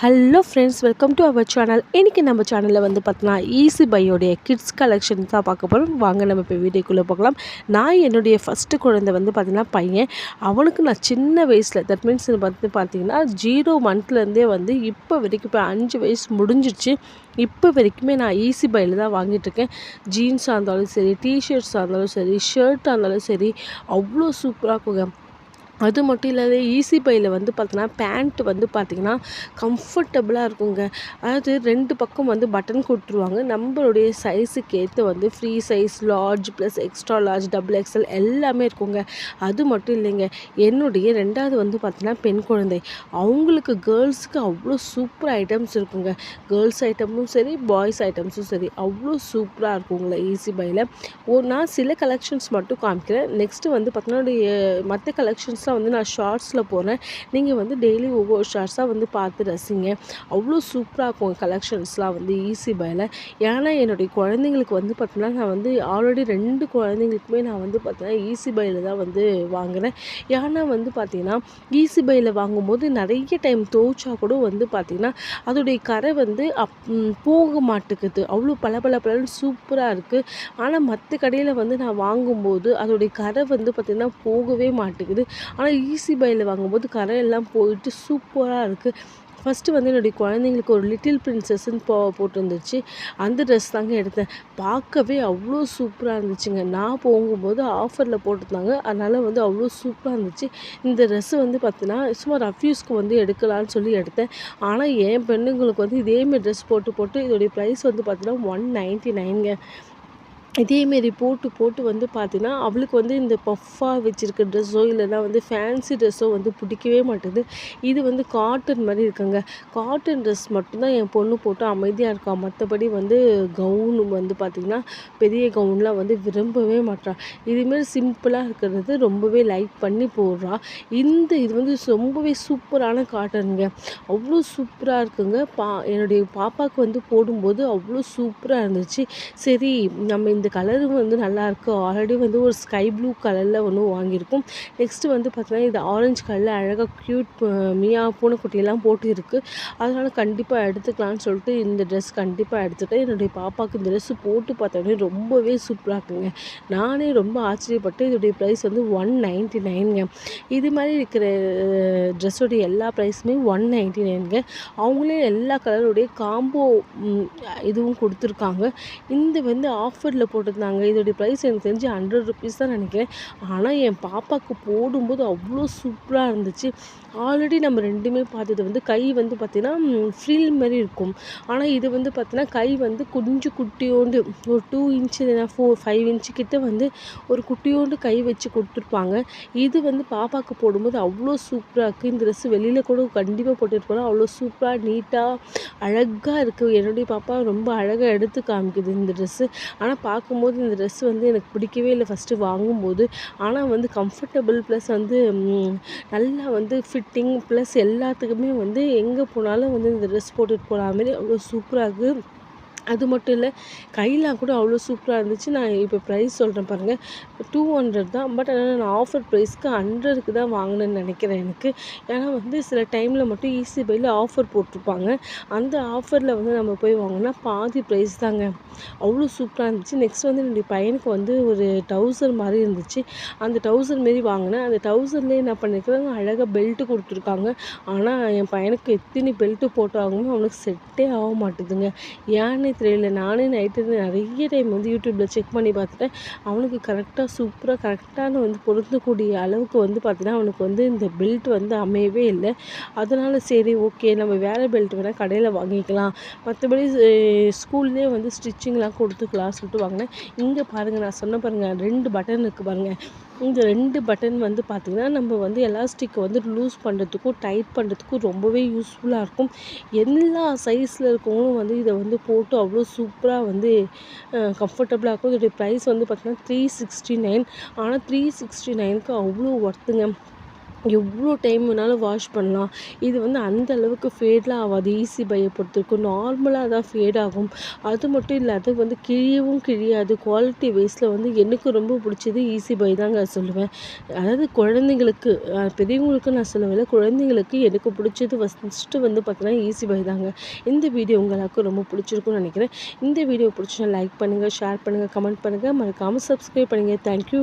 Hello friends, welcome to our channel. இன்றைக்கி நம்ம சேனலில் வந்து பார்த்தோன்னா ஈஸி பையோடைய கிட்ஸ் கலெக்ஷன் தான் பார்க்க போகிறோம். வாங்க நம்ம இப்போ வீடியோக்குள்ளே போகலாம். நான் என்னுடைய ஃபஸ்ட்டு குழந்தை வந்து பார்த்திங்கன்னா பையன். அவனுக்கு நான் சின்ன வயசில் தட் மீன்ஸ் வந்து பார்த்திங்கன்னா 0 மந்த்லேருந்தே வந்து இப்போ வரைக்கும் இப்போ 5 வயசு முடிஞ்சிடுச்சு. இப்போ வரைக்குமே நான் ஈஸி பையில் தான் வாங்கிட்டுருக்கேன். ஜீன்ஸாக இருந்தாலும் சரி, டிஷர்ட்ஸாக இருந்தாலும் சரி, ஷர்ட்டாக இருந்தாலும் சரி, அவ்வளோ சூப்பராக இருக்குங்க. அது மட்டும் இல்லாத ஈஸி பையில் வந்து பார்த்தோன்னா பேண்ட் வந்து பார்த்திங்கன்னா கம்ஃபர்டபுளாக இருக்குங்க. அதாவது 2 பக்கம் வந்து பட்டன் கொடுத்துருவாங்க. நம்மளுடைய சைஸுக்கு ஏற்ற வந்து free size, large plus extra large, double XL எல்லாமே இருக்குங்க. அது மட்டும் இல்லைங்க, என்னுடைய 2வது வந்து பார்த்திங்கன்னா பெண் குழந்தை. அவங்களுக்கு கேர்ள்ஸுக்கு அவ்வளோ சூப்பர் ஐட்டம்ஸ் இருக்குங்க. கேர்ள்ஸ் ஐட்டமும் சரி, பாய்ஸ் ஐட்டம்ஸும் சரி, அவ்வளோ சூப்பராக இருக்குங்களா ஈஸி பையில். நான் சில கலெக்ஷன்ஸ் மட்டும் காமிக்கிறேன். நெக்ஸ்ட்டு வந்து பார்த்தோன்னா மற்ற கலெக்ஷன்ஸ்லாம் வந்து நான் ஷார்ட்ஸில் போகிறேன். நீங்கள் வந்து டெய்லி ஒவ்வொரு ஷார்ட்ஸாக வந்து பார்த்து ரசிங்க. அவ்வளோ சூப்பராக இருக்கும் கலெக்ஷன்ஸ்லாம் வந்து ஈஸி பையில். ஏன்னா என்னுடைய குழந்தைங்களுக்கு வந்து பார்த்தீங்கன்னா நான் வந்து ஆல்ரெடி 2 குழந்தைங்களுக்குமே நான் வந்து பார்த்தீங்கன்னா ஈஸி பையில் தான் வந்து வாங்குகிறேன். ஏன்னா வந்து பார்த்திங்கன்னா ஈஸி பையில் வாங்கும்போது நிறைய டைம் துவைச்சா கூட வந்து பார்த்திங்கன்னா அதோடைய கரை வந்து போக மாட்டேங்குது. அவ்வளோ பளபளன்னு சூப்பராக இருக்குது. ஆனால் மற்ற கடையில் வந்து நான் வாங்கும்போது அதோடைய கரை வந்து பார்த்திங்கன்னா போகவே மாட்டேங்குது. ஆனால் ஈஸி பையில் வாங்கும்போது கரையெல்லாம் போயிட்டு சூப்பராக இருக்குது. ஃபஸ்ட்டு வந்து என்னுடைய குழந்தைங்களுக்கு ஒரு லிட்டில் பிரின்சஸ்ன்னு போட்டிருந்துச்சு. அந்த ட்ரெஸ் தாங்க எடுத்தேன். பார்க்கவே அவ்வளோ சூப்பராக இருந்துச்சுங்க. நான் போகும்போது ஆஃபரில் போட்டிருந்தாங்க. அதனால் வந்து அவ்வளோ சூப்பராக இருந்துச்சு. இந்த ட்ரெஸ்ஸு வந்து பார்த்தீங்கன்னா சும்மா ரஃப்யூஸ்க்கு வந்து எடுக்கலான்னு சொல்லி எடுத்தேன். ஆனால் என் பெண்ணுங்களுக்கு வந்து இதேமாரி ட்ரெஸ் போட்டு இதோடைய ப்ரைஸ் வந்து பார்த்தீங்கன்னா 199ங்க. இதேமாரி போட்டு வந்து பார்த்தீங்கன்னா அவளுக்கு வந்து இந்த பஃப்பாக வச்சுருக்க ட்ரெஸ்ஸோ இல்லைனா வந்து ஃபேன்சி ட்ரெஸ்ஸோ வந்து பிடிக்கவே மாட்டேது. இது வந்து காட்டன் மாதிரி இருக்குங்க. காட்டன் ட்ரெஸ் மட்டும்தான் என் பொண்ணு போட்டு அமைதியாக இருக்கா. மற்றபடி வந்து கவுனு வந்து பார்த்திங்கன்னா பெரிய கவுன்லாம் வந்து விரும்பவே மாட்டா. இதுமாரி சிம்பிளாக இருக்கிறது ரொம்பவே லைக் பண்ணி போடுறா. இது வந்து ரொம்பவே சூப்பரான காட்டனுங்க. அவ்வளோ சூப்பராக இருக்குங்க. என்னுடைய பாப்பாவுக்கு வந்து போடும்போது அவ்வளோ சூப்பராக இருந்துச்சு. சரி, நம்ம இந்த கலரும் வந்து நல்லாயிருக்கு. ஆல்ரெடி வந்து ஒரு ஸ்கை ப்ளூ கலரில் ஒன்று வாங்கியிருக்கும். நெக்ஸ்ட்டு வந்து பார்த்தீங்கன்னா இது ஆரஞ்சு கலரில் அழகாக க்யூட் மியா பூனைக்குட்டியெல்லாம் போட்டு இருக்குது. அதனால் கண்டிப்பாக எடுத்துக்கலான்னு சொல்லிட்டு இந்த ட்ரெஸ் கண்டிப்பாக எடுத்துகிட்டேன். என்னுடைய பாப்பாவுக்கு இந்த ட்ரெஸ்ஸு போட்டு பார்த்தோன்னே ரொம்பவே சூப்பராக இருக்குங்க. நானே ரொம்ப ஆச்சரியப்பட்டு இதோடைய ப்ரைஸ் வந்து 199ங்க. இது மாதிரி இருக்கிற ட்ரெஸ்ஸோடைய எல்லா ப்ரைஸுமே 199ங்க. அவங்களே எல்லா கலருடைய காம்போ இதுவும் கொடுத்துருக்காங்க. இந்த வந்து ஆஃபரில் போட்டிருந்தாங்க. இதோடைய ப்ரைஸ் எனக்கு தெரிஞ்சு 100 ருபீஸ் தான் நினைக்கிறேன். ஆனால் என் பாப்பாவுக்கு போடும்போது அவ்வளோ சூப்பராக இருந்துச்சு. ஆல்ரெடி நம்ம 2மே பார்த்தது வந்து கை வந்து பார்த்திங்கன்னா ஃப்ரில் மாதிரி இருக்கும். ஆனால் இது வந்து பார்த்திங்கன்னா கை வந்து கொஞ்சம் குட்டியோண்டு ஒரு 2 இன்ச்சு இல்லைனா 5 இன்ச்சு கிட்ட வந்து ஒரு குட்டியோண்டு கை வச்சு கொடுத்துருப்பாங்க. இது வந்து பாப்பாவுக்கு போடும்போது அவ்வளோ சூப்பராக இருக்குது. இந்த ட்ரெஸ்ஸு வெளியில் கூட கண்டிப்பாக போட்டுட்டு போனால் அவ்வளோ சூப்பராக நீட்டாக அழகாக இருக்குது. என்னுடைய பாப்பா ரொம்ப அழகாக எடுத்து காமிக்குது இந்த ட்ரெஸ்ஸு. ஆனால் பார்க்கும்போது இந்த ட்ரெஸ் வந்து எனக்கு பிடிக்கவே இல்லை ஃபஸ்ட்டு வாங்கும்போது. ஆனால் வந்து கம்ஃபர்டபுள் ப்ளஸ் வந்து நல்லா வந்து ஃபிட்டிங் ப்ளஸ் எல்லாத்துக்குமே வந்து எங்கே போனாலும் வந்து இந்த ட்ரெஸ் போட்டுட்டு போகிற மாதிரி அவ்வளோ சூப்பராக இருக்குது. அது மட்டும் இல்லை, கையெல்லாம் கூட அவ்வளோ சூப்பராக இருந்துச்சு. நான் இப்போ ப்ரைஸ் சொல்கிறேன் பாருங்கள். 200 தான். பட் ஆனால் நான் ஆஃபர் ப்ரைஸ்க்கு 100க்கு தான் வாங்கினேன்னு நினைக்கிறேன் எனக்கு. ஏன்னா வந்து சில டைமில் மட்டும் ஈஸி பையில் ஆஃபர் போட்டிருப்பாங்க. அந்த ஆஃபரில் வந்து நம்ம போய் வாங்கினா பாதி ப்ரைஸ் தாங்க. அவ்வளோ சூப்பராக இருந்துச்சு. நெக்ஸ்ட் வந்து என்னுடைய பையனுக்கு வந்து ஒரு டவுசர் மாதிரி இருந்துச்சு. அந்த டவுசர் மாரி வாங்கினேன். அந்த டவுசர்லேயே என்ன பண்ணியிருக்காங்க, அழகாக பெல்ட்டு கொடுத்துருக்காங்க. ஆனால் என் பையனுக்கு எத்தனை பெல்ட்டு போட்டாலுமே அவனுக்கு செட்டே ஆக மாட்டுதுங்க. ஏன்னு தெரியல. நானே நைட்டு நிறைய டைம் வந்து யூடியூப்பில் செக் பண்ணி பார்த்துட்டேன். அவனுக்கு கரெக்டாக சூப்பராக கரெக்டான வந்து பொருந்தக்கூடிய அளவுக்கு வந்து பார்த்தீங்கன்னா அவனுக்கு வந்து இந்த பெல்ட் வந்து அமையவே இல்லை. அதனால் சரி ஓகே, நம்ம வேறு பெல்ட் வேணால் கடையில் வாங்கிக்கலாம், மற்றபடி ஸ்கூல்லேயே வந்து ஸ்டிச்சிங்லாம் கொடுத்துக்கலாம் சொல்லிட்டு வாங்கினேன். இங்கே பாருங்கள், நான் சொன்ன பாருங்கள் 2 பட்டன் இருக்குது பாருங்கள். இந்த 2 பட்டன் வந்து பார்த்திங்கன்னா நம்ம வந்து எலாஸ்டிக்கை வந்து லூஸ் பண்ணுறதுக்கும் டைட் பண்ணுறதுக்கும் ரொம்பவே யூஸ்ஃபுல்லாக இருக்கும். எல்லா சைஸில் இருக்கவங்களும் வந்து இதை வந்து போட்டு அவ்வளோ சூப்பராக வந்து கம்ஃபர்டபுளாக இருக்கும். இதோடைய ப்ரைஸ் வந்து பார்த்திங்கன்னா 369. ஆனால் 369க்கு அவ்வளோ ஒர்த்துங்க. எவ்வளோ டைம் வேணாலும் வாஷ் பண்ணலாம். இது வந்து அந்த அளவுக்கு ஃபேட்லாம் ஆகாது. ஈஸி பையை பொறுத்தவரைக்கும் நார்மலாக தான் ஃபேட் ஆகும். அது மட்டும் இல்லாத வந்து கிழியவும் கிழியாது. குவாலிட்டி வைஸில் வந்து எனக்கு ரொம்ப பிடிச்சது ஈஸி பை தாங்க சொல்லுவேன். அதாவது குழந்தைங்களுக்கு பெரியவங்களுக்கு நான் சொல்லவில்லை. குழந்தைங்களுக்கு எனக்கு பிடிச்சது ஃபஸ்ட்டு வந்து பார்த்தீங்கன்னா ஈஸி பை தாங்க. இந்த வீடியோ உங்களுக்கு ரொம்ப பிடிச்சிருக்கும்னு நினைக்கிறேன். இந்த வீடியோ பிடிச்சா லைக் பண்ணுங்கள், ஷேர் பண்ணுங்கள், கமெண்ட் பண்ணுங்கள். மறக்காமல் சப்ஸ்கிரைப் பண்ணுங்கள். தேங்க்யூ.